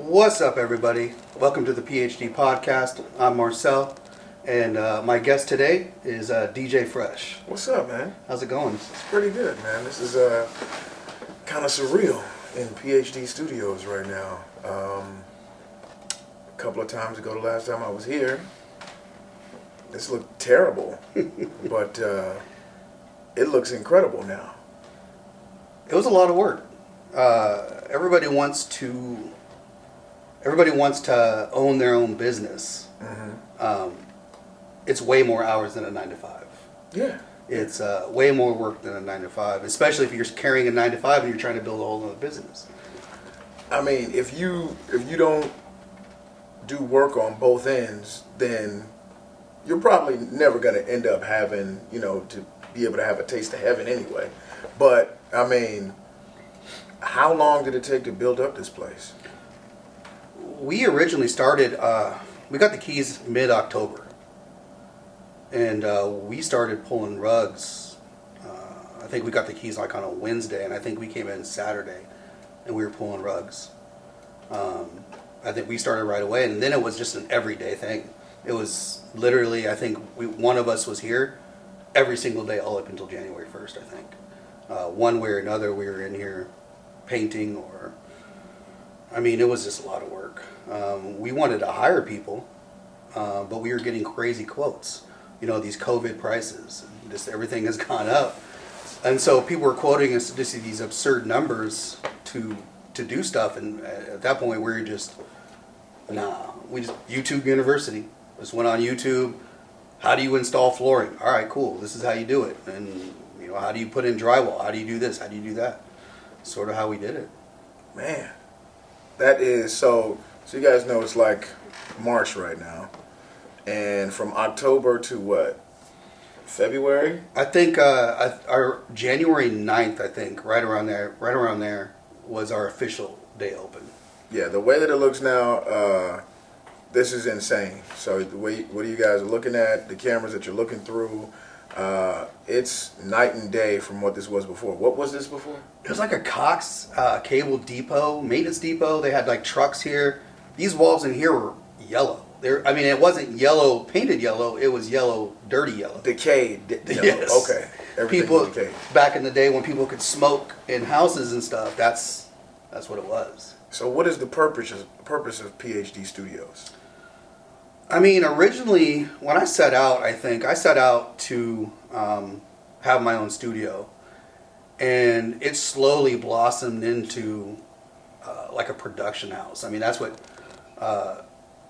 What's up, everybody? Welcome to the PhD podcast. I'm Marcel, and my guest today is DJ Fresh. What's up, man? How's it going? It's pretty good, man. This is kind of surreal in PhD studios right now. A couple of times ago, the last time I was here, this looked terrible, but it looks incredible now. It was a lot of work. Everybody wants to own their own business. Mm-hmm. It's way more hours than a 9 to 5. Yeah. It's way more work than a 9 to 5, especially if you're carrying a 9 to 5 and you're trying to build a whole other business. I mean, if you don't do work on both ends, then you're probably never going to end up having, to be able to have a taste of heaven anyway. But, I mean, how long did it take to build up this place? We originally started, we got the keys mid-October. And we started pulling rugs. I think we got the keys like on a Wednesday, and I think we came in Saturday, and we were pulling rugs. I think we started right away, and then it was just an everyday thing. It was literally, I think one of us was here every single day all up until January 1st, I think. One way or another, we were in here painting it was just a lot of work. We wanted to hire people, but we were getting crazy quotes. These COVID prices, just everything has gone up. And so people were quoting us to see these absurd numbers to do stuff. And at that point, we were just, YouTube University. Just went on YouTube. How do you install flooring? All right, cool. This is how you do it. And, how do you put in drywall? How do you do this? How do you do that? Sort of how we did it. Man, that is so you guys know it's like March right now. And from October to what? February? I think our January 9th, I think, right around there was our official day open. Yeah, the way that it looks now, this is insane. So the way, what you guys are looking at, the cameras that you're looking through, it's night and day from what this was before. What was this before? It was like a Cox cable depot, maintenance depot. They had like trucks here. These walls in here were yellow. It wasn't yellow, painted yellow. It was yellow, dirty yellow. Decayed yellow. Yes. Okay. Everything people decayed. Back in the day when people could smoke in houses and stuff. That's what it was. So what is the purpose of PhD Studios? Originally, when I set out, I set out to have my own studio. And it slowly blossomed into like a production house. That's what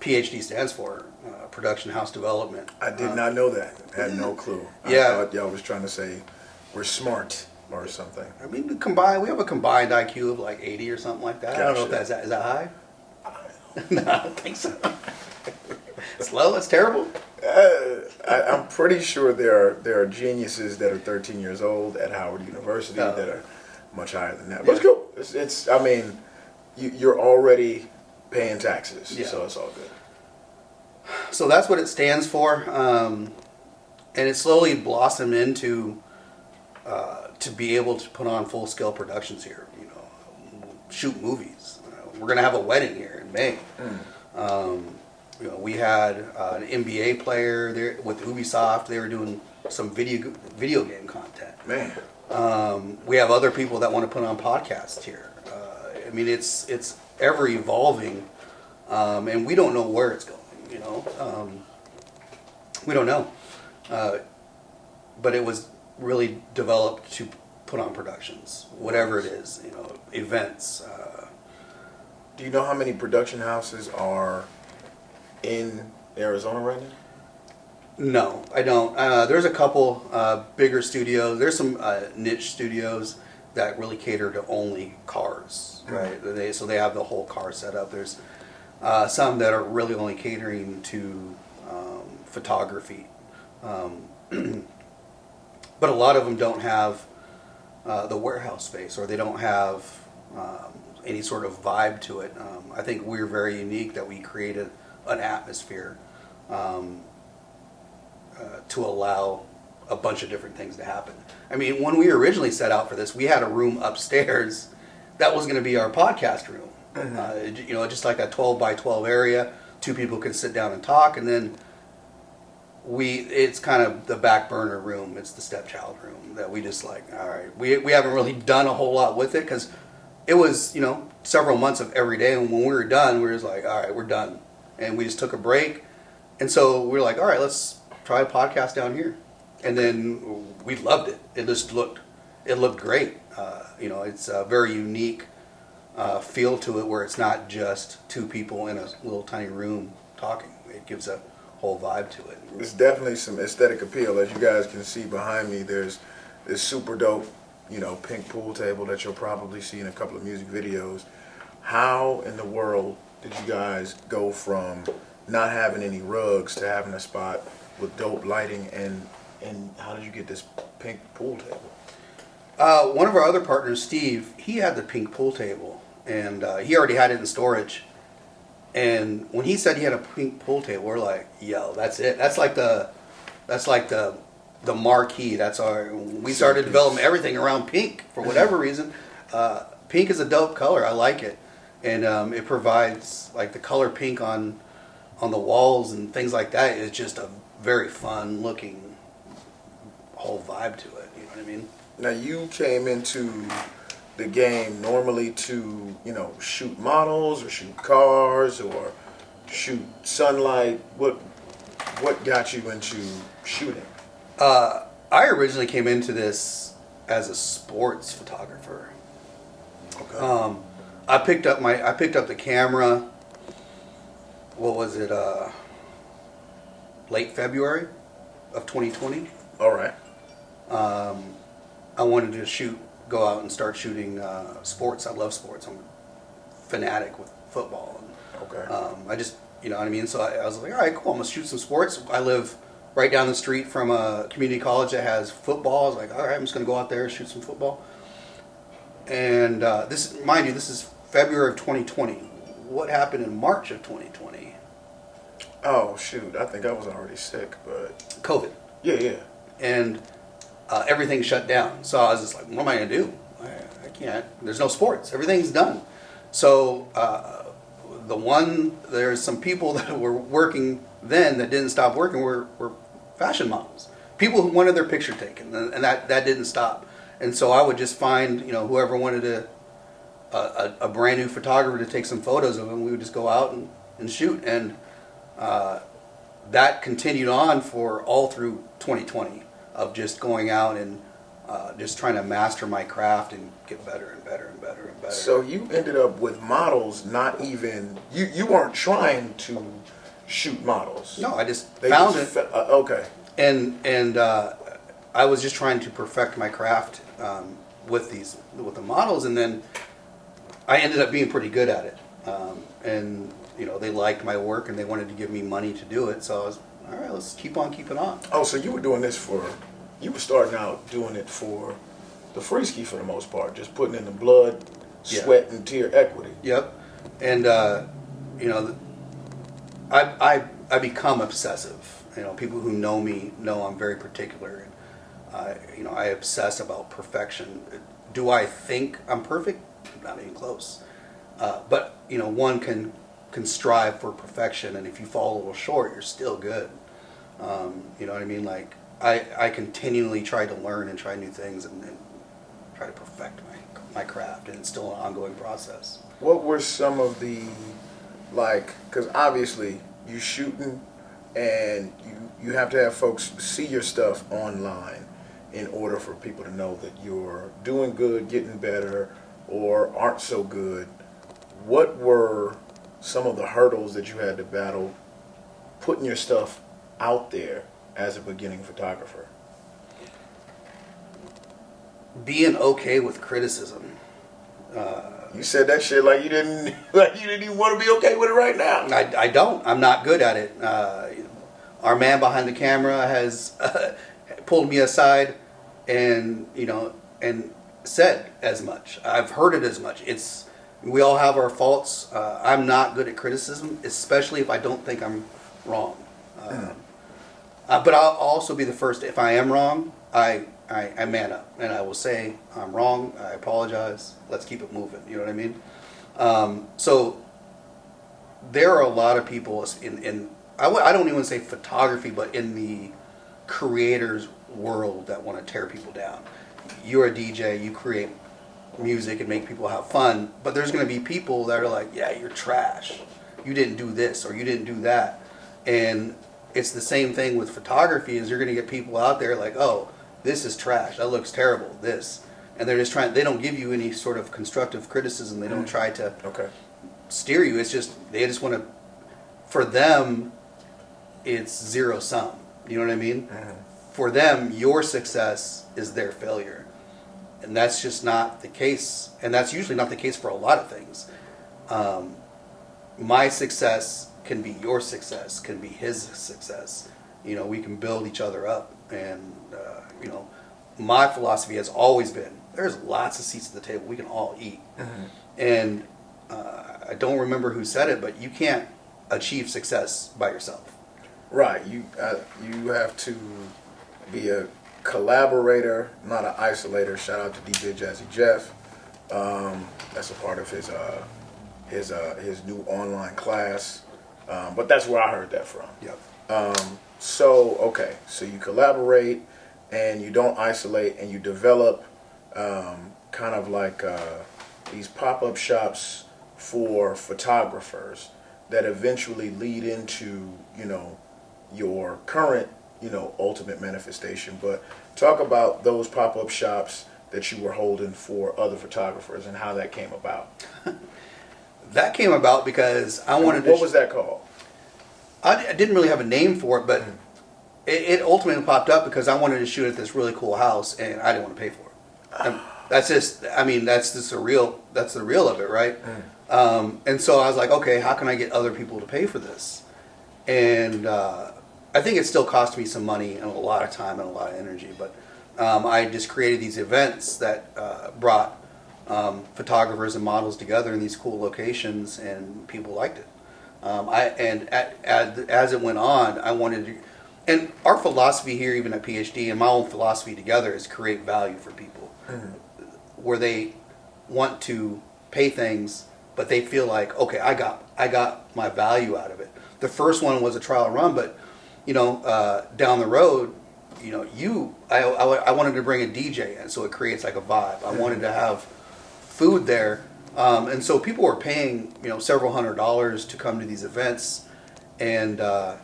PhD stands for, Production House Development. I did not know that. I had no clue. Yeah. I thought y'all was trying to say we're smart or something. We have a combined IQ of like 80 or something like that. Gotcha. I don't know if is that high? No, I don't think so. It's low? It's terrible? I'm pretty sure there are geniuses that are 13 years old at Howard University that are much higher than that. But it's cool. You're already paying taxes, so it's all good. So that's what it stands for. And it slowly blossomed into to be able to put on full-scale productions here, shoot movies. We're going to have a wedding here in May. We had an NBA player there with Ubisoft. They were doing some video game content. Man, we have other people that want to put on podcasts here. It's ever evolving, and we don't know where it's going. We don't know, but it was really developed to put on productions, whatever it is. Events. Do you know how many production houses are in Arizona right now? No, I don't. There's a couple bigger studios. There's some niche studios that really cater to only cars, right? So they have the whole car set up. There's some that are really only catering to photography. But a lot of them don't have the warehouse space, or they don't have any sort of vibe to it. I think we're very unique that we created an atmosphere to allow a bunch of different things to happen. When we originally set out for this, we had a room upstairs that was going to be our podcast room. Just like a 12 by 12 area, two people can sit down and talk, and then it's kind of the back burner room. It's the stepchild room that we just like, all right, we haven't really done a whole lot with it because it was, several months of every day. And when we were done, we were just like, all right, we're done. And we just took a break. And so we were like, all right, let's try a podcast down here. And then we loved it. It looked great. It's a very unique feel to it where it's not just two people in a little tiny room talking. It gives a whole vibe to it. It's definitely some aesthetic appeal. As you guys can see behind me, there's this super dope, pink pool table that you'll probably see in a couple of music videos. How in the world did you guys go from not having any rugs to having a spot with dope lighting, and how did you get this pink pool table? One of our other partners, Steve, he had the pink pool table, and he already had it in storage. And when he said he had a pink pool table, we're like, "Yo, that's it. That's like the marquee. We started developing everything around pink for whatever reason. Pink is a dope color. I like it, and it provides like the color pink on the walls and things like that. It's just a very fun looking whole vibe to it. You know what I mean? Now you came into the game normally to, shoot models or shoot cars or shoot sunlight. What got you into shooting? I originally came into this as a sports photographer. Okay. I picked up the camera. What was it? Late February of 2020. All right. I wanted to go out and start shooting sports. I love sports. I'm a fanatic with football. Okay. I just, you know what I mean? So I was like, all right, cool. I'm going to shoot some sports. I live right down the street from a community college that has football. I was like, all right, I'm just going to go out there and shoot some football. And mind you, this is February of 2020. What happened in March of 2020? Oh, shoot. I think I was already sick, but... COVID. Yeah. And everything shut down. So I was just like, what am I going to do? I can't. There's no sports. Everything's done. So there's some people that were working then that didn't stop working were fashion models. People who wanted their picture taken, and that didn't stop. And so I would just find, whoever wanted a brand new photographer to take some photos of them, we would just go out and shoot. And that continued on for all through 2020 of just going out and just trying to master my craft and get better and better and better and better. So you ended up with models, not even, you weren't trying to shoot models. No, I just found it. Okay. And I was just trying to perfect my craft with the models, and then I ended up being pretty good at it. And they liked my work and they wanted to give me money to do it. So I was, all right, let's keep on keeping on. Oh, so you were doing this you were starting out doing it for the free ski for the most part, just putting in the blood, sweat, and tear equity. Yep. And I become obsessive. People who know me know I'm very particular. And I obsess about perfection. Do I think I'm perfect? Not even close. But one can strive for perfection, and if you fall a little short, you're still good. You know what I mean? Like I continually try to learn and try new things and try to perfect my craft, and it's still an ongoing process. What were some of the, because obviously you shooting and you have to have folks see your stuff online in order for people to know that you're doing good, getting better, or aren't so good. What were some of the hurdles that you had to battle putting your stuff out there as a beginning photographer? Being okay with criticism. You said that shit like you didn't even want to be okay with it right now. I don't. I'm not good at it. Our man behind the camera has pulled me aside and said as much. I've heard it as much. We all have our faults. I'm not good at criticism, especially if I don't think I'm wrong. But I'll also be the first. If I am wrong, I man up and I will say I'm wrong. I apologize. Let's keep it moving. You know what I mean? So there are a lot of people in I don't even say photography, but in the creators world that want to tear people down. You're a DJ, you create music and make people have fun, but there's going to be people that are like, yeah, you're trash. You didn't do this or you didn't do that. And it's the same thing with photography is you're going to get people out there like, oh, this is trash. That looks terrible. This. And they're just trying, they don't give you any sort of constructive criticism. They don't try to steer you. It's just, they just want to, for them, it's zero sum. You know what I mean? For them, your success is their failure. And that's just not the case. And that's usually not the case for a lot of things. My success can be your success, can be his success. You know, we can build each other up. And, you know, my philosophy has always been, there's lots of seats at the table. We can all eat. And I don't remember who said it, but you can't achieve success by yourself. Right. You have to be a collaborator, not an isolator. Shout out to DJ Jazzy Jeff. That's a part of his new online class. But that's where I heard that from. Yep. So you collaborate and you don't isolate and you develop kind of like these pop-up shops for photographers that eventually lead into, you know, your current, you know, ultimate manifestation. But talk about those pop-up shops that you were holding for other photographers and how that came about. That came about because I wanted to... What was that called? I didn't really have a name for it, but it ultimately popped up because I wanted to shoot at this really cool house and I didn't want to pay for it. And that's just, I mean, that's the real of it, right? And so I was like, okay, how can I get other people to pay for this? And I think it still cost me some money and a lot of time and a lot of energy, but I just created these events that brought photographers and models together in these cool locations, and people liked it. As it went on, I wanted to, and our philosophy here, even at PhD, and my own philosophy together, is create value for people, where they want to pay things, but they feel like, okay, I got my value out of it. The first one was a trial run, but you know, down the road, you know, I wanted to bring a DJ in, so it creates like a vibe. I wanted to have food there. And so people were paying, you know, several $100s to come to these events, and I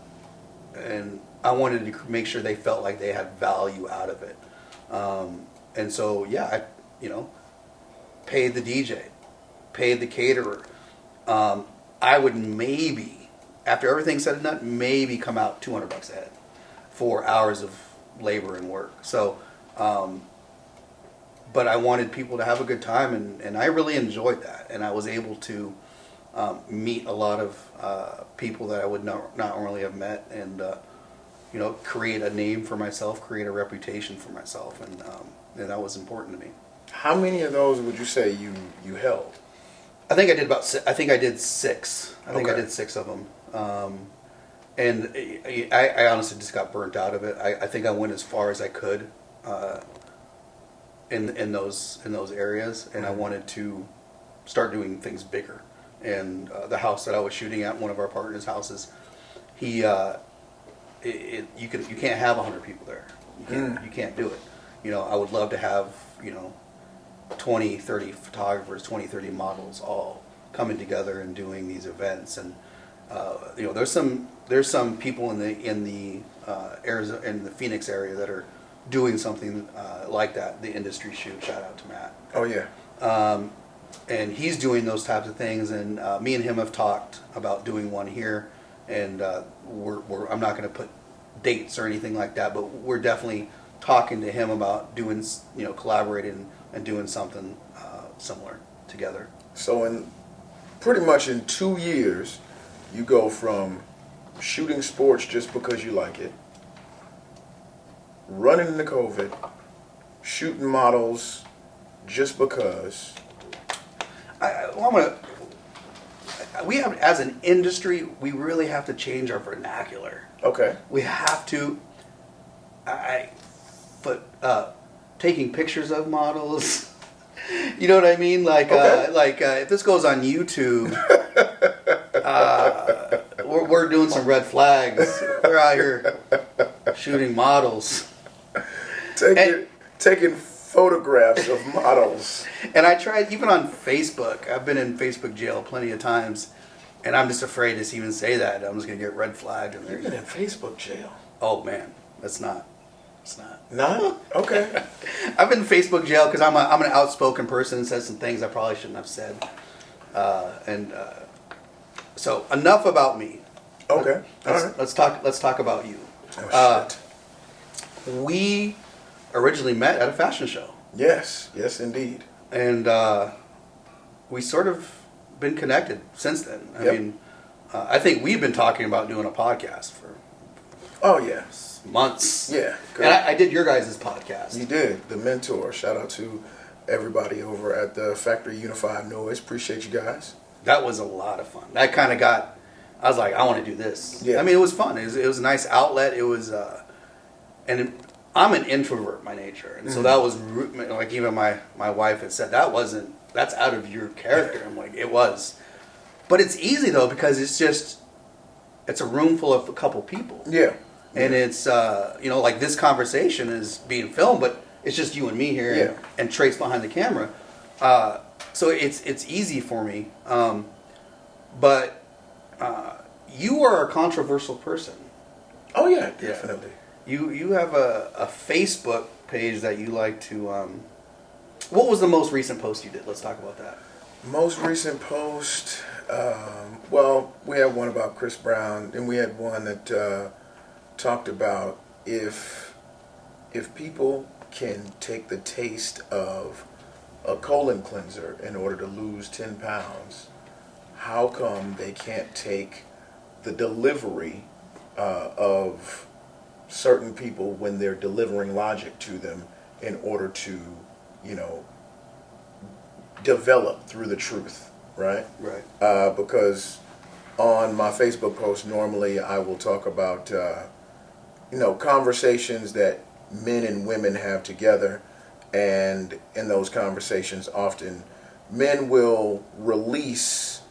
wanted to make sure they felt like they had value out of it. And so, yeah, I, you know, paid the DJ, paid the caterer. I would maybe, after everything's said and done, maybe come out $200 a head for hours of labor and work. So, but I wanted people to have a good time, and I really enjoyed that. And I was able to meet a lot of people that I would not normally have met, and you know, create a name for myself, create a reputation for myself, and that was important to me. How many of those would you say you held? I think I did I did 6. I think I did 6 of them. And I honestly just got burnt out of it. I think I went as far as I could in those areas, and I wanted to start doing things bigger. And the house that I was shooting at, one of our partners' houses, you can't have 100 people there. You can't do it. You know, I would love to have, you know, 20, 30 photographers, 20, 30 models all coming together and doing these events. And you know, there's some people in the Arizona, in the Phoenix area, that are doing something like that. The industry shoot. Shout out to Matt. Oh yeah. And he's doing those types of things. And me and him have talked about doing one here. And I'm not going to put dates or anything like that, but we're definitely talking to him about doing, you know, collaborating and doing something similar together. So pretty much in 2 years, you go from shooting sports just because you like it, running into COVID, shooting models just because. We have, as an industry, we really have to change our vernacular. Okay. We have to. Taking pictures of models, You know what I mean? Okay. If this goes on YouTube, we're doing some red flags. We're out here shooting models. Taking photographs of models. And I tried, even on Facebook, I've been in Facebook jail plenty of times, and I'm just afraid to even say that. I'm just going to get red flagged. And You've been in Facebook jail? Oh, man. It's not. Not? Okay. I've been in Facebook jail because I'm an outspoken person and said some things I probably shouldn't have said. So enough about me. Okay. Let's talk about you. Oh, shit. We originally met at a fashion show. Yes, indeed. And we sort of been connected since then. I mean, I think we've been talking about doing a podcast for months. Yeah. And I did your guys' podcast. You did. The Mentor. Shout out to everybody over at the Factory Unified Noise. Appreciate you guys. That was a lot of fun. That kind of I was like, I want to do this. Yeah. I mean, it was fun. It was a nice outlet. It was, I'm an introvert by nature. And so that was, like even my wife had said, that's out of your character. I'm like, it was. But it's easy though, because it's a room full of a couple people. Yeah. And it's, like this conversation is being filmed, but it's just you and me here and Trace behind the camera. So it's easy for me. But you are a controversial person. Oh, yeah, definitely. You have a Facebook page that you like to... what was the most recent post you did? Let's talk about that. Most recent post... well, we had one about Chris Brown, and we had one that talked about if people can take the taste of a colon cleanser in order to lose 10 pounds, how come they can't take the delivery of certain people when they're delivering logic to them in order to, develop through the truth, right? Right. Because on my Facebook post, normally I will talk about, conversations that men and women have together. And in those conversations, often men will release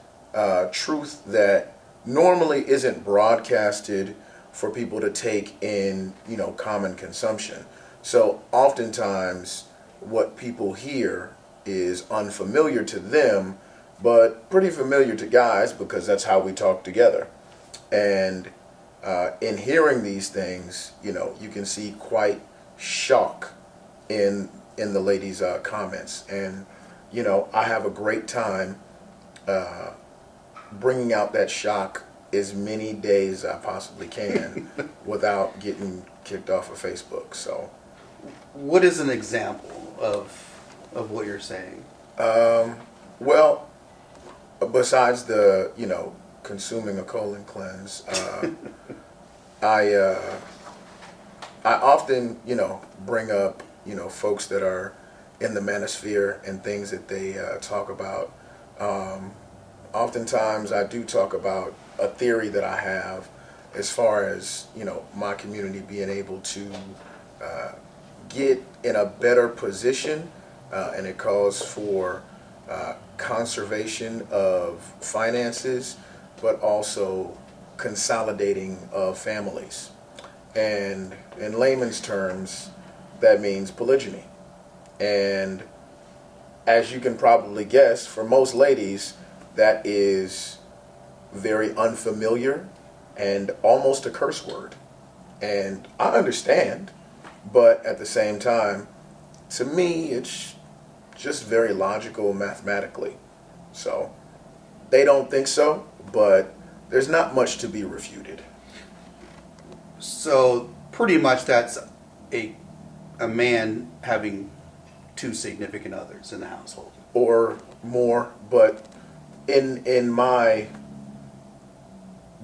truth that normally isn't broadcasted for people to take in, common consumption. So oftentimes what people hear is unfamiliar to them, but pretty familiar to guys because that's how we talk together. And in hearing these things, you can see quite shock in the ladies' comments. And, I have a great time bringing out that shock as many days as I possibly can without getting kicked off of Facebook. So, what is an example of what you're saying? Well, besides the, consuming a colon cleanse, I often, bring up, folks that are in the manosphere and things that they talk about. Oftentimes I do talk about a theory that I have as far as, my community being able to get in a better position, and it calls for conservation of finances, but also consolidating of families. And in layman's terms, that means polygyny. And as you can probably guess, for most ladies, that is very unfamiliar and almost a curse word. And I understand, but at the same time, to me, it's just very logical mathematically. So they don't think so, but there's not much to be refuted. So pretty much that's a man having two significant others in the household. Or more, but in my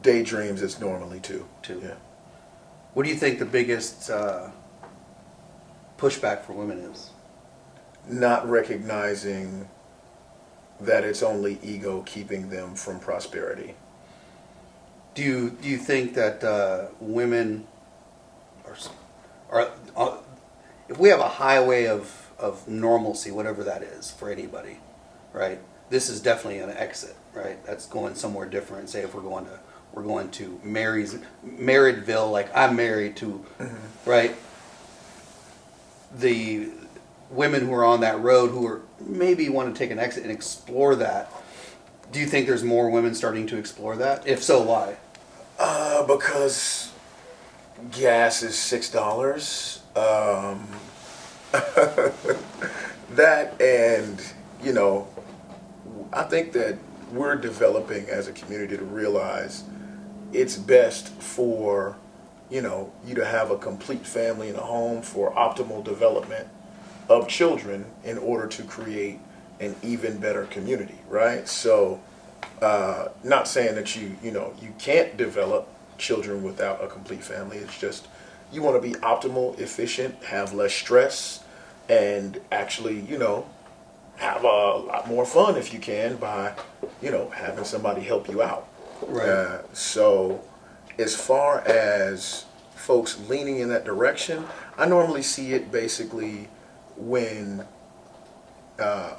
daydreams, it's normally two. Yeah. What do you think the biggest pushback for women is? Not recognizing that it's only ego keeping them from prosperity. Do you think that women are if we have a highway of of normalcy, whatever that is for anybody, right? This is definitely an exit, right? That's going somewhere different. Say if we're going to Marriedville, like I'm married to, right? The women who are on that road who are maybe want to take an exit and explore that. Do you think there's more women starting to explore that? If so, why? Because gas is $6. That, and I think that we're developing as a community to realize it's best for you to have a complete family in a home for optimal development of children in order to create an even better community, right? So, not saying that you can't develop children without a complete family. It's just you want to be optimal, efficient, have less stress, and actually, have a lot more fun if you can by, having somebody help you out. Right. So, as far as folks leaning in that direction, I normally see it basically when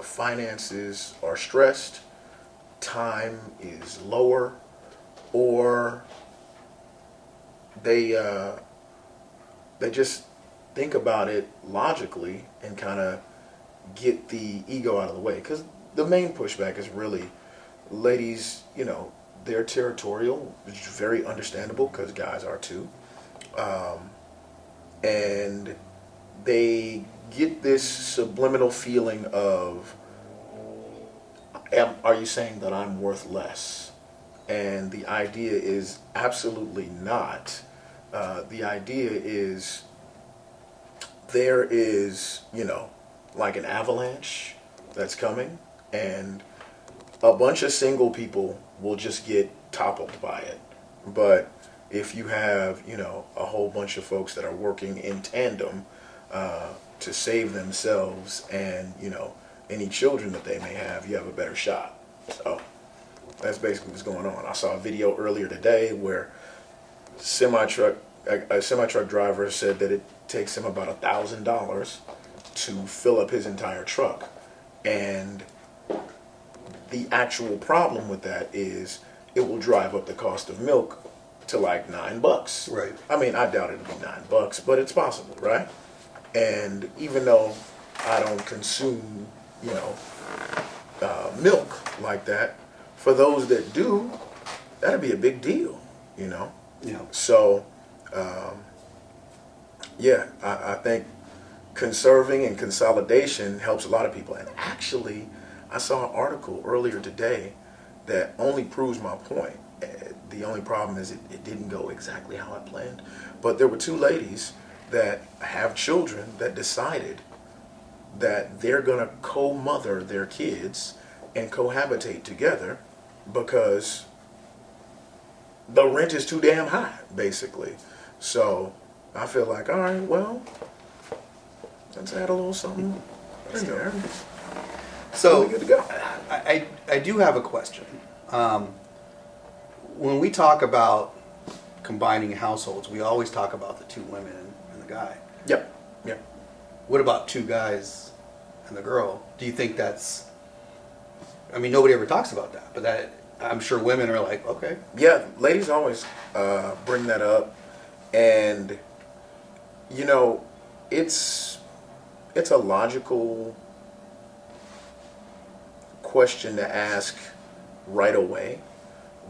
finances are stressed, time is lower, or they just think about it logically and kind of get the ego out of the way. Because the main pushback is really ladies, they're territorial, which is very understandable because guys are too. And they get this subliminal feeling of, are you saying that I'm worth less? And the idea is absolutely not. The idea is there is, like an avalanche that's coming, and a bunch of single people will just get toppled by it. But if you have, a whole bunch of folks that are working in tandem to save themselves and, any children that they may have, you have a better shot. So that's basically what's going on. I saw a video earlier today where a semi-truck driver said that it takes him about $1,000 to fill up his entire truck. And the actual problem with that is it will drive up the cost of milk to like $9. Right. I mean, I doubt it'll be $9, but it's possible, right? And even though I don't consume, milk like that, for those that do, that'd be a big deal, Yeah. So, I think conserving and consolidation helps a lot of people. And actually, I saw an article earlier today that only proves my point. The only problem is it didn't go exactly how I planned. But there were two ladies that have children that decided that they're going to co-mother their kids and cohabitate together because the rent is too damn high, basically. So I feel like, all right, well, let's add a little something in there. So We're good to go. I do have a question. When we talk about combining households, we always talk about the two women and the guy. Yep. What about two guys and the girl? Do you think that's... I mean, nobody ever talks about that, but that I'm sure women are like, okay. Yeah, ladies always bring that up, and it's a logical question to ask right away,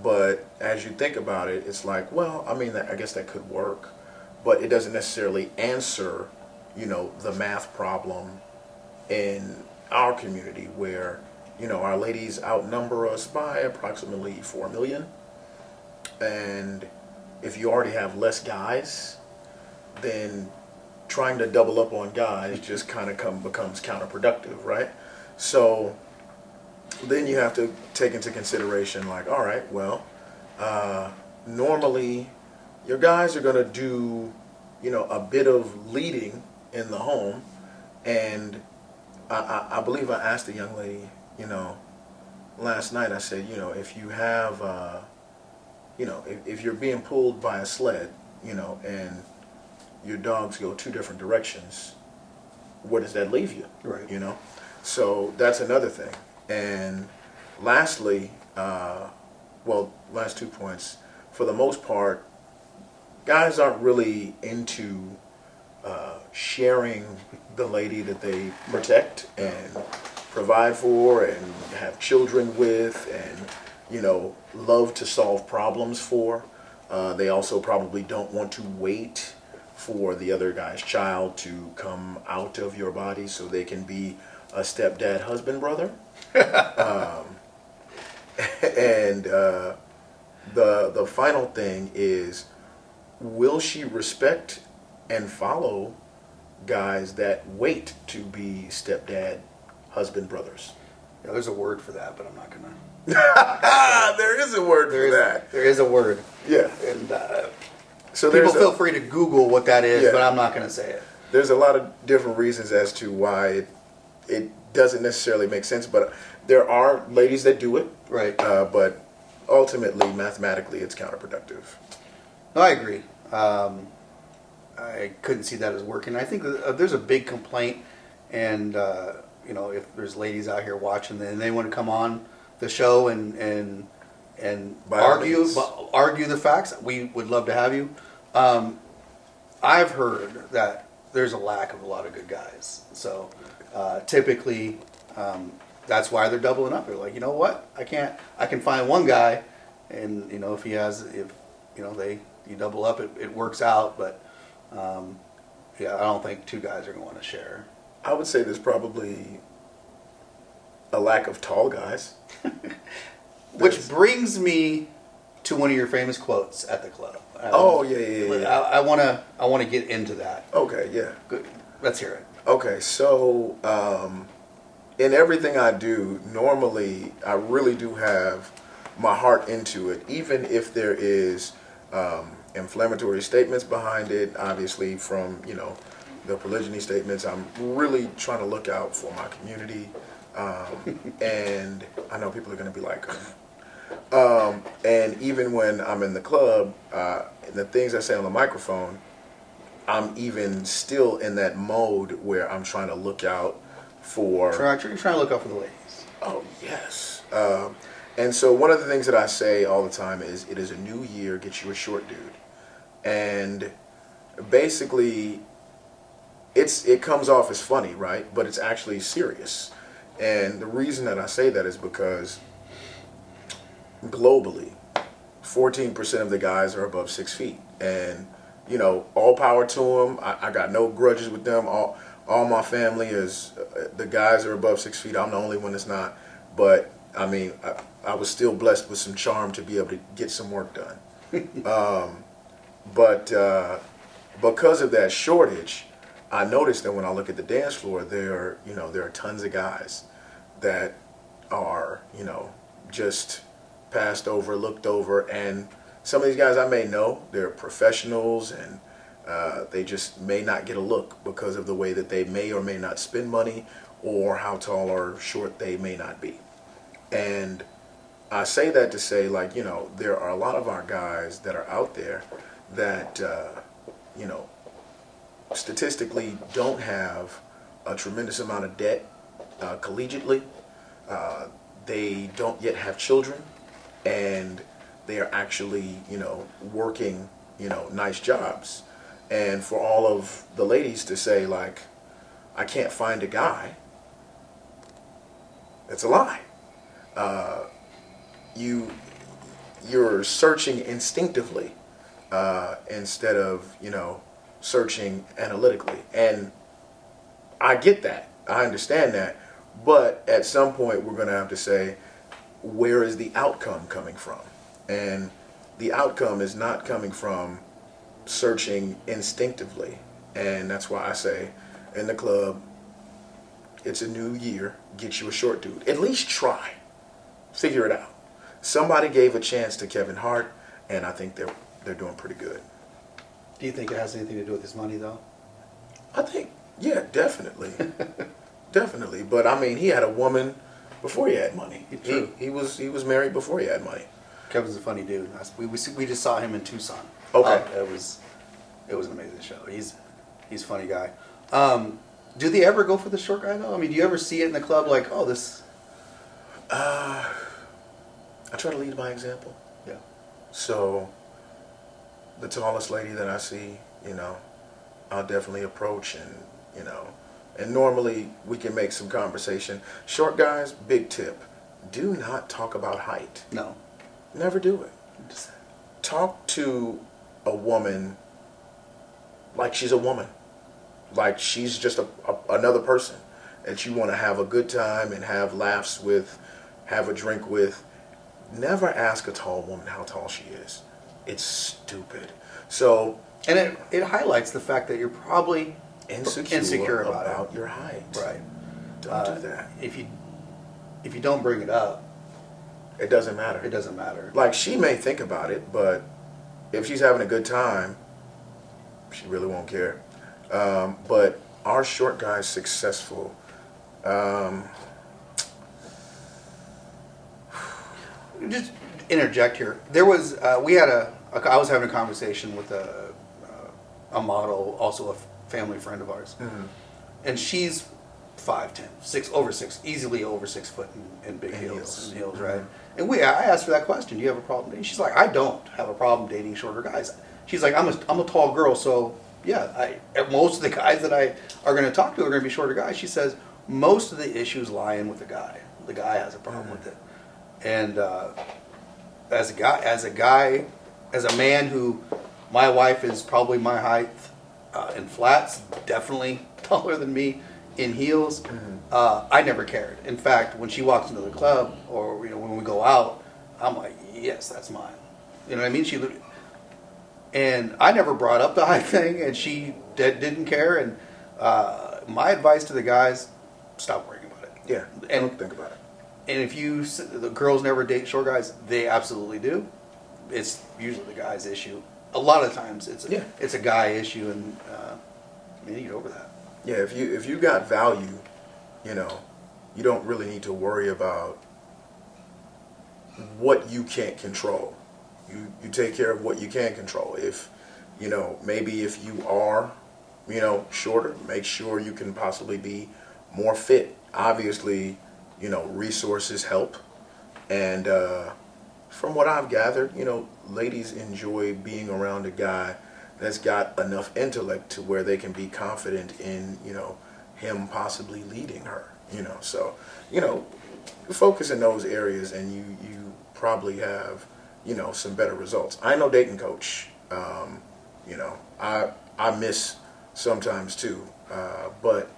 but as you think about it, it's like, well, I mean, I guess that could work, but it doesn't necessarily answer, the math problem in our community where, our ladies outnumber us by approximately 4 million. And if you already have less guys, then trying to double up on guys just kind of becomes counterproductive, right? So then you have to take into consideration, like, all right, well, normally your guys are going to do, a bit of leading in the home. And I believe I asked a young lady, last night, I said, if you have, if you're being pulled by a sled, and your dogs go two different directions, where does that leave you? Right. You know? So that's another thing. And lastly, last 2 points. For the most part, guys aren't really into sharing the lady that they protect and provide for and have children with and, you know, love to solve problems for. They also probably don't want to wait for the other guy's child to come out of your body so they can be a stepdad, husband, brother. And the final thing is, will she respect and follow guys that wait to be stepdad, husband, brothers? Yeah, there's a word for that, but I'm not gonna. There is a word for that. There is a word. Yeah. And so people feel free to Google what that is, Yeah. but I'm not gonna say it. There's a lot of different reasons as to why it doesn't necessarily make sense, but there are ladies that do it. Right. But ultimately, mathematically, it's counterproductive. No, I agree. I couldn't see that as working. I think there's a big complaint, and you know, if there's ladies out here watching and they want to come on the show and argue the facts, we would love to have you. I've heard that there's a lack of a lot of good guys, so typically that's why they're doubling up. They're like, you know what, I can find one guy, and you know, if you double up, it works out, but. Yeah, I don't think two guys are going to want to share. I would say there's probably a lack of tall guys. Which brings me to one of your famous quotes at the club. Yeah. I want to get into that. Okay, yeah. Good. Let's hear it. Okay, so in everything I do, normally I really do have my heart into it, even if there is inflammatory statements behind it. Obviously, from the polygyny statements, I'm really trying to look out for my community, and I know people are going to be like, and even when I'm in the club, the things I say on the microphone, I'm even still in that mode where I'm trying to look out for. You're trying to look out for the ladies. Oh yes. And so one of the things that I say all the time is, it is a new year, get you a short dude. And basically, it comes off as funny, right? But it's actually serious. And the reason that I say that is because globally, 14% of the guys are above 6 feet. And, all power to them. I got no grudges with them. All my family is, the guys are above 6 feet. I'm the only one that's not. But, I mean, I was still blessed with some charm to be able to get some work done. But because of that shortage, I noticed that when I look at the dance floor, there are tons of guys that are, just passed over, looked over, and some of these guys I may know, they're professionals, and they just may not get a look because of the way that they may or may not spend money, or how tall or short they may not be. And I say that to say, there are a lot of our guys that are out there that, statistically don't have a tremendous amount of debt collegiately. They don't yet have children, and they are actually, working, nice jobs. And for all of the ladies to say, I can't find a guy, it's a lie. You're searching instinctively instead of searching analytically, and I get that, I understand that, but at some point we're going to have to say, where is the outcome coming from? And the outcome is not coming from searching instinctively, and that's why I say in the club, it's a new year, get you a short dude. At least try. Figure it out. Somebody gave a chance to Kevin Hart, and I think they're doing pretty good. Do you think it has anything to do with his money, though? I think, yeah, definitely. Definitely. But I mean, he had a woman before he had money. He was married before he had money. Kevin's a funny dude. We just saw him in Tucson. Okay. It was an amazing show. He's a funny guy. Do they ever go for the short guy though? I mean, do you ever see it in the club like, oh, this? I try to lead by example. Yeah. So the tallest lady that I see, I'll definitely approach and normally we can make some conversation. Short guys, big tip. Do not talk about height. No. Never do it. Talk to a woman like she's a woman. Like she's just another person that you want to have a good time and have laughs with, have a drink with. Never ask a tall woman how tall she is. It's stupid. So, and it highlights the fact that you're probably insecure about your height. Right. Don't do that. If you don't bring it up, it doesn't matter. It doesn't matter. Like she may think about it, but if she's having a good time, she really won't care. But are short guys successful? Just interject here. There was I was having a conversation with a model, also a family friend of ours, and she's 5'10", over 6, easily over 6 foot in big heels, right? And I asked her that question: do you have a problem dating? She's like, I don't have a problem dating shorter guys. She's like, I'm a tall girl, so yeah, most of the guys that I are going to talk to are going to be shorter guys. She says most of the issues lie in with the guy. The guy has a problem with it, and as a man who, my wife is probably my height in flats, definitely taller than me in heels. I never cared. In fact, when she walks into the club or when we go out, I'm like, yes, that's mine. You know what I mean? And I never brought up the height thing, and she didn't care. And my advice to the guys: stop worrying about it. Yeah, and don't think about it. And if the girls never date short guys, they absolutely do. It's usually the guy's issue. A lot of times it's a guy issue, and you need to get over that. Yeah, if you got value, you don't really need to worry about what you can't control. You take care of what you can control. If maybe if you are shorter, make sure you can possibly be more fit. Obviously, resources help, and from what I've gathered, ladies enjoy being around a guy that's got enough intellect to where they can be confident in him possibly leading her. So focus in those areas, and you probably have some better results. I know dating coach. I miss sometimes too, but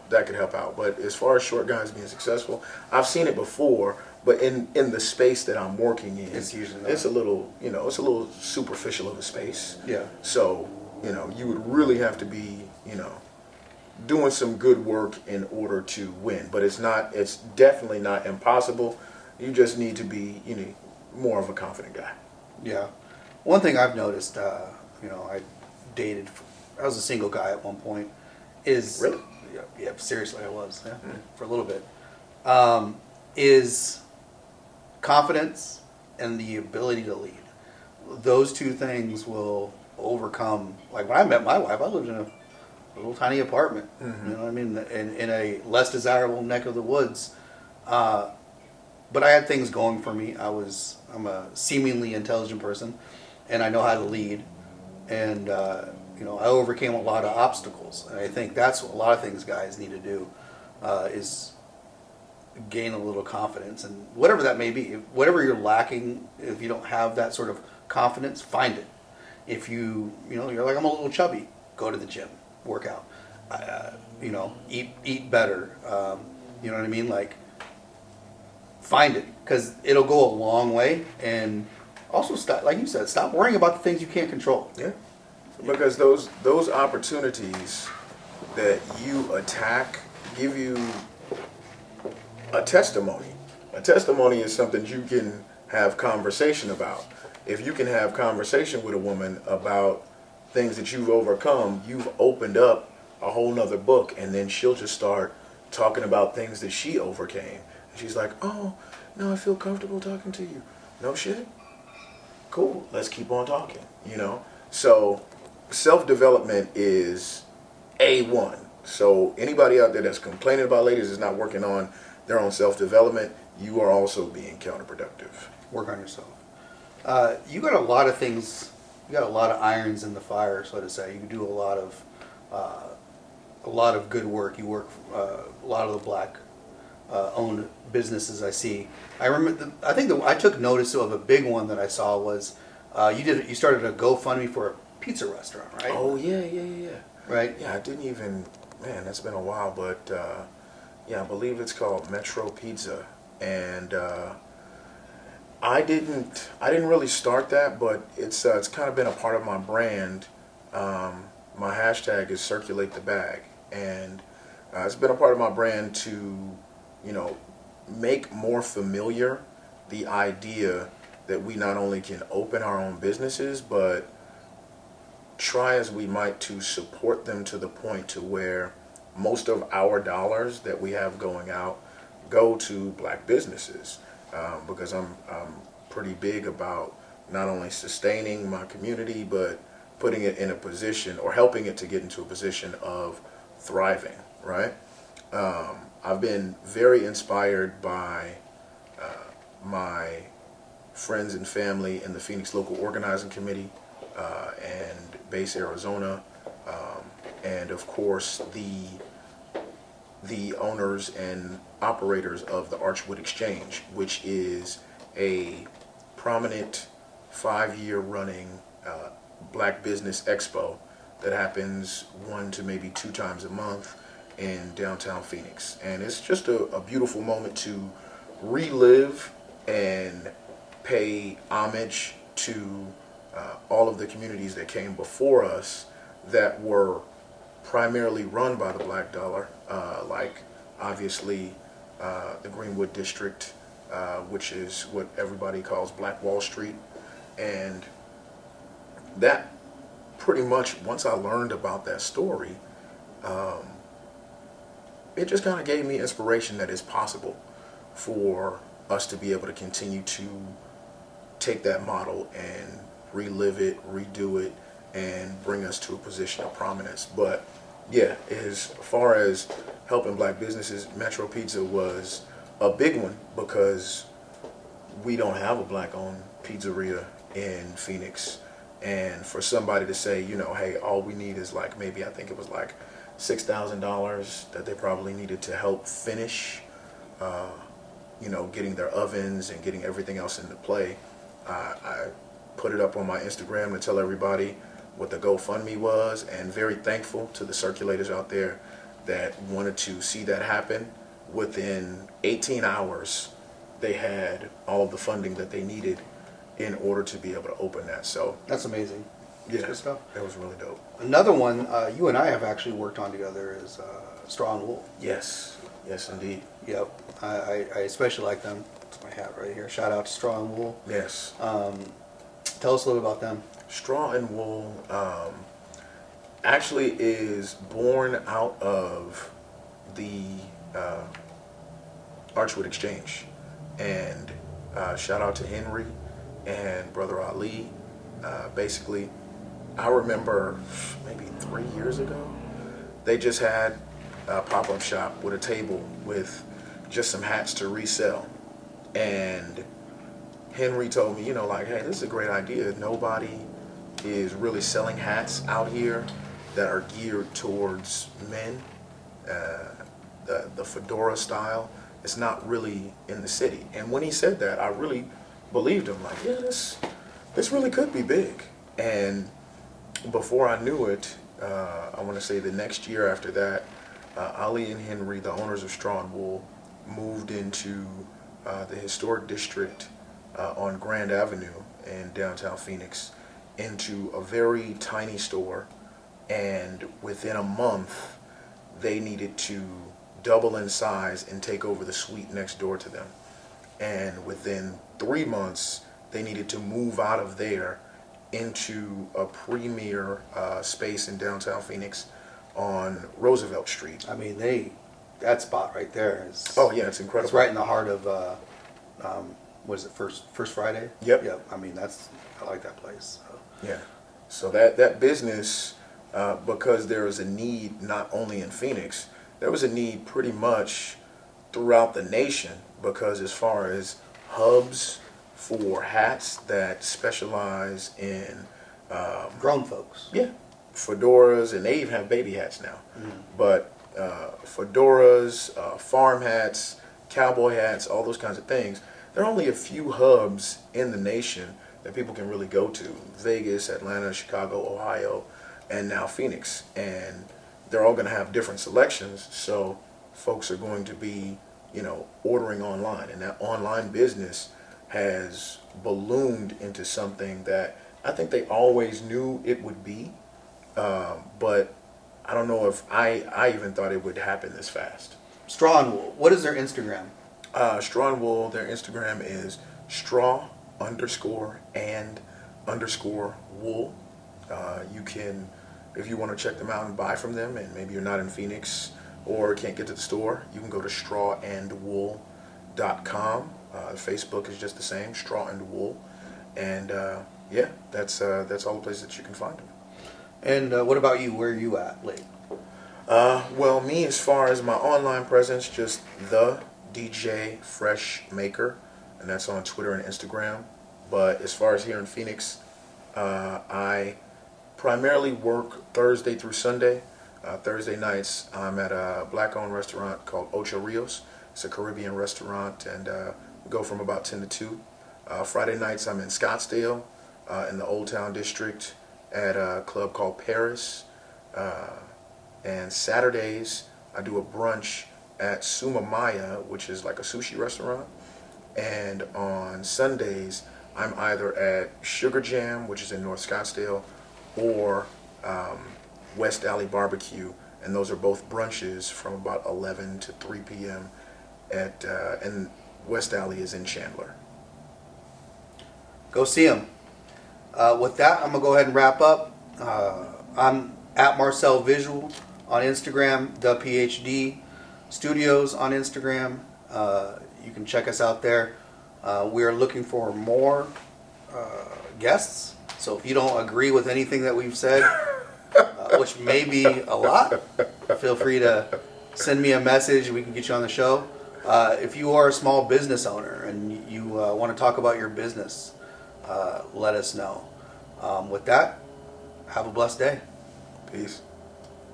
that could help out. But as far as short guys being successful, I've seen it before, but in the space that I'm working in, it's usually it's a little superficial of a space. Yeah. So you would really have to be doing some good work in order to win. But it's definitely not impossible. You just need to be more of a confident guy. Yeah. One thing I've noticed, I was a single guy at one point. Really? Yeah, seriously, I was for a little bit. Is confidence and the ability to lead. Those two things will overcome. Like when I met my wife, I lived in a little tiny apartment. You know what I mean? In a less desirable neck of the woods. But I had things going for me. I'm a seemingly intelligent person, and I know how to lead. And I overcame a lot of obstacles, and I think that's what a lot of things guys need to do, is gain a little confidence, and whatever that may be, whatever you're lacking, if you don't have that sort of confidence, find it. If you're like, I'm a little chubby, go to the gym, work out, eat better. You know what I mean? Like, find it, because it'll go a long way. And also, stop, like you said, stop worrying about the things you can't control. Yeah. Because those opportunities that you attack give you a testimony. A testimony is something you can have conversation about. If you can have conversation with a woman about things that you've overcome, you've opened up a whole nother book, and then she'll just start talking about things that she overcame. And she's like, oh, no, I feel comfortable talking to you. No shit? Cool, let's keep on talking, So self-development is A1. So anybody out there that's complaining about ladies is not working on their own self-development, you are also being counterproductive. Work on yourself. You got a lot of things. You got a lot of irons in the fire, so to say. You do a lot of good work. You work a lot of the black owned businesses I see. I remember. I took notice of a big one that I saw was you started a GoFundMe for a pizza restaurant, right? Oh yeah. Right. Yeah, I didn't even. Man, that's been a while, but yeah, I believe it's called Metro Pizza, and I didn't really start that, but it's kind of been a part of my brand. My hashtag is Circulate the Bag, and it's been a part of my brand to, make more familiar the idea that we not only can open our own businesses, but try as we might to support them to the point to where most of our dollars that we have going out go to black businesses, because I'm pretty big about not only sustaining my community but putting it in a position or helping it to get into a position of thriving, right? I've been very inspired by my friends and family in the Phoenix Local Organizing Committee and Base Arizona, and of course the owners and operators of the Archwood Exchange, which is a prominent 5-year running black business expo that happens 1 to maybe 2 times a month in downtown Phoenix. And it's just a beautiful moment to relive and pay homage to all of the communities that came before us that were primarily run by the black dollar, like obviously the Greenwood District, which is what everybody calls Black Wall Street. And that pretty much, once I learned about that story, it just kind of gave me inspiration that it's possible for us to be able to continue to take that model and relive it, redo it, and bring us to a position of prominence. But yeah, as far as helping black businesses, Metro Pizza was a big one because we don't have a black-owned pizzeria in Phoenix. And for somebody to say, hey, all we need is like maybe, I think it was like $6,000 that they probably needed to help finish, getting their ovens and getting everything else into play. I put it up on my Instagram to tell everybody what the GoFundMe was, and very thankful to the circulators out there that wanted to see that happen. Within 18 hours, they had all of the funding that they needed in order to be able to open that. So That's amazing. That's yeah, good stuff. that was really dope. Another one you and I have actually worked on together is Straw and Wool. Yes, indeed. Yep. I especially like them. That's my hat right here. Shout out to Straw and Wool. Yes. Tell us a little about them. Straw and Wool actually is born out of the Archwood Exchange. And shout out to Henry and Brother Ali. Basically, I remember maybe 3 years ago, they just had a pop-up shop with a table with just some hats to resell. And Henry told me, hey, this is a great idea. Nobody is really selling hats out here that are geared towards men. The fedora style, it's not really in the city. And when he said that, I really believed him. Like, yeah, this really could be big. And before I knew it, I want to say the next year after that, Ali and Henry, the owners of Straw and Wool, moved into the historic district on Grand Avenue in downtown Phoenix into a very tiny store. And within a month, they needed to double in size and take over the suite next door to them. And within 3 months, they needed to move out of there into a premier space in downtown Phoenix on Roosevelt Street. I mean, that spot right there is. Oh yeah, it's incredible. It's right in the heart of. What is it? First Friday. Yep. Yep. I mean, I like that place. So. Yeah. So that business because there is a need not only in Phoenix, there was a need pretty much throughout the nation, because as far as hubs for hats that specialize in Grown folks. yeah, fedoras, and they even have baby hats now. But fedoras, farm hats, cowboy hats, all those kinds of things. There are only a few hubs in the nation that people can really go to: Vegas, Atlanta, Chicago, Ohio, and now Phoenix. And they're all going to have different selections. So folks are going to be, ordering online, and that online business has ballooned into something that I think they always knew it would be, but I don't know if I even thought it would happen this fast. Straw and Wool. What is their Instagram? Straw and Wool, their Instagram is straw_and_wool. You can, if you want to check them out and buy from them, and maybe you're not in Phoenix or can't get to the store, you can go to strawandwool.com. Facebook is just the same, Straw and Wool. And yeah, that's all the places that you can find them. And what about you? Where are you at, Lee? Well, me, as far as my online presence, just the DJ Fresh Maker, and that's on Twitter and Instagram. But as far as here in Phoenix, I primarily work Thursday through Sunday. Thursday nights, I'm at a black-owned restaurant called Ocho Rios. It's a Caribbean restaurant, and we go from about 10 to 2. Friday nights, I'm in Scottsdale, in the Old Town District, at a club called Paris. And Saturdays, I do a brunch at Sumamaya, which is like a sushi restaurant. And on Sundays, I'm either at Sugar Jam, which is in North Scottsdale, or West Alley Barbecue, and those are both brunches from about 11 to 3 p.m. And West Alley is in Chandler. Go see them. With that, I'm going to go ahead and wrap up. I'm at Marcel Visual on Instagram, the PhD Studios on Instagram. You can check us out there. We are looking for more guests. So if you don't agree with anything that we've said, which may be a lot, feel free to send me a message. We can get you on the show. If you are a small business owner and you want to talk about your business, let us know. With that, have a blessed day. Peace.